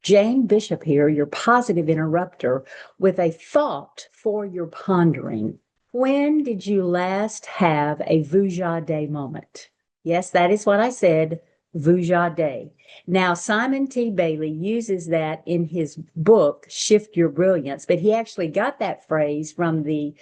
Jane Bishop here, your positive interrupter, with a thought for your pondering. When did you last have a Vuja Day moment? Yes, that is what I said, Vuja Day. Now, Simon T. Bailey uses that in his book, Shift Your Brilliance, but he actually got that phrase from the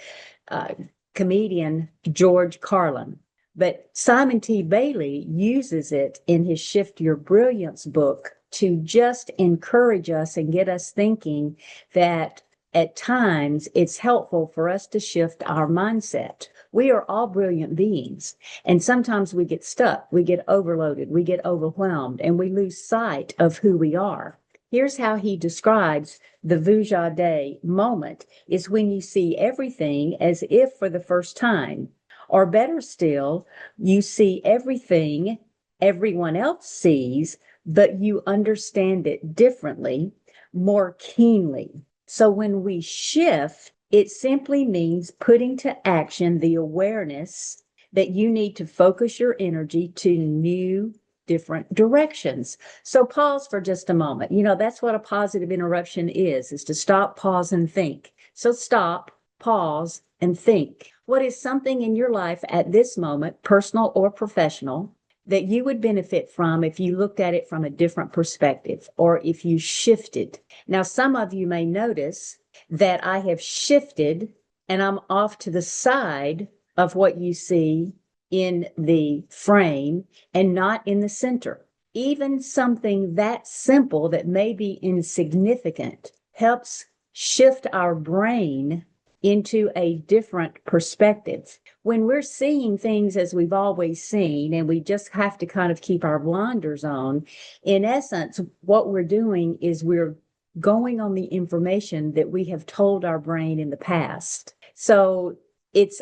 uh, comedian George Carlin. But Simon T. Bailey uses it in his Shift Your Brilliance book to just encourage us and get us thinking that at times it's helpful for us to shift our mindset. We are all brilliant beings, and sometimes we get stuck, we get overloaded, we get overwhelmed, and we lose sight of who we are. Here's how he describes the Vuja Day moment is when you see everything as if for the first time. Or better still, you see everything everyone else sees, but you understand it differently, more keenly. So when we shift, it simply means putting to action the awareness that you need to focus your energy to new, different directions. So pause for just a moment. That's what a positive interruption is to stop, pause, and think. So stop, pause, and think. What is something in your life at this moment, personal or professional, that you would benefit from if you looked at it from a different perspective or if you shifted? Now, some of you may notice that I have shifted and I'm off to the side of what you see in the frame and not in the center. Even something that simple that may be insignificant helps shift our brain into a different perspective. When we're seeing things as we've always seen, and we just have to kind of keep our blinders on, in essence, what we're doing is we're going on the information that we have told our brain in the past. So it's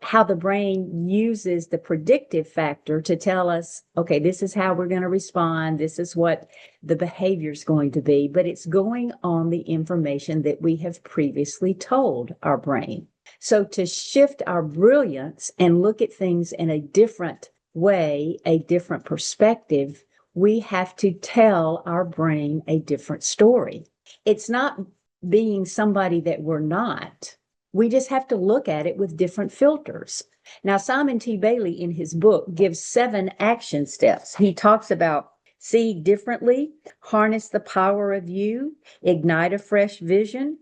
how the brain uses the predictive factor to tell us, okay, this is how we're going to respond. This is what the behavior is going to be, but it's going on the information that we have previously told our brain. So to shift our brilliance and look at things in a different way, a different perspective, we have to tell our brain a different story. It's not being somebody that we're not. We just have to look at it with different filters. Now, Simon T. Bailey in his book gives 7 action steps. He talks about see differently, harness the power of you, ignite a fresh vision,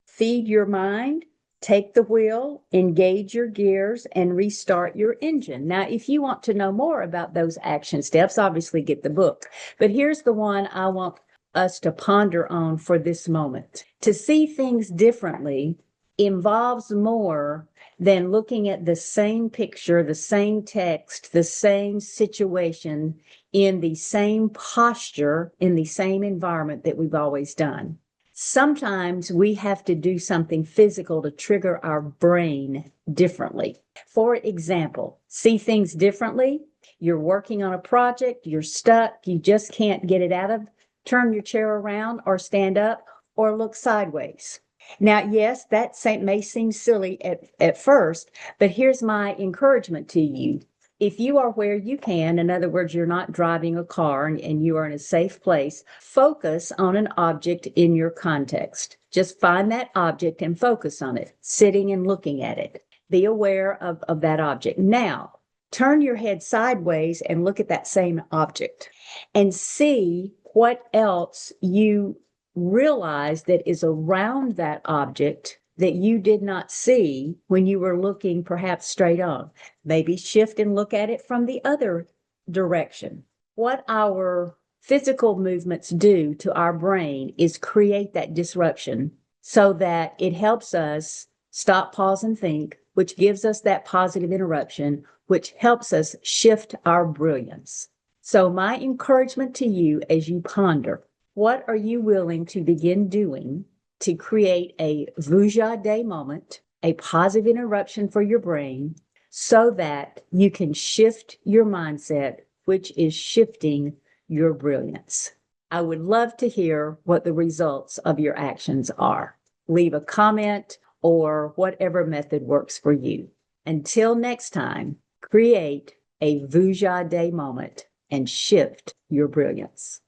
feed your mind, take the wheel, engage your gears, and restart your engine. Now, if you want to know more about those action steps, obviously get the book. But here's the one I want us to ponder on for this moment. To see things differently involves more than looking at the same picture, the same text, the same situation in the same posture, in the same environment that we've always done. Sometimes we have to do something physical to trigger our brain differently. For example, see things differently. You're working on a project, you're stuck, you just can't get it out of, turn your chair around or stand up or look sideways. Now, yes, that may seem silly at first, but here's my encouragement to you. If you are where you can, in other words, you're not driving a car and you are in a safe place, focus on an object in your context. Just find that object and focus on it, sitting and looking at it. Be aware of that object. Now, turn your head sideways and look at that same object and see what else you realize that is around that object that you did not see when you were looking perhaps straight on. Maybe shift and look at it from the other direction. What our physical movements do to our brain is create that disruption so that it helps us stop, pause, and think, which gives us that positive interruption, which helps us shift our brilliance. So my encouragement to you as you ponder, what are you willing to begin doing to create a Vuja Day moment, a positive interruption for your brain, so that you can shift your mindset, which is shifting your brilliance? I would love to hear what the results of your actions are. Leave a comment or whatever method works for you. Until next time, create a Vuja Day moment and shift your brilliance.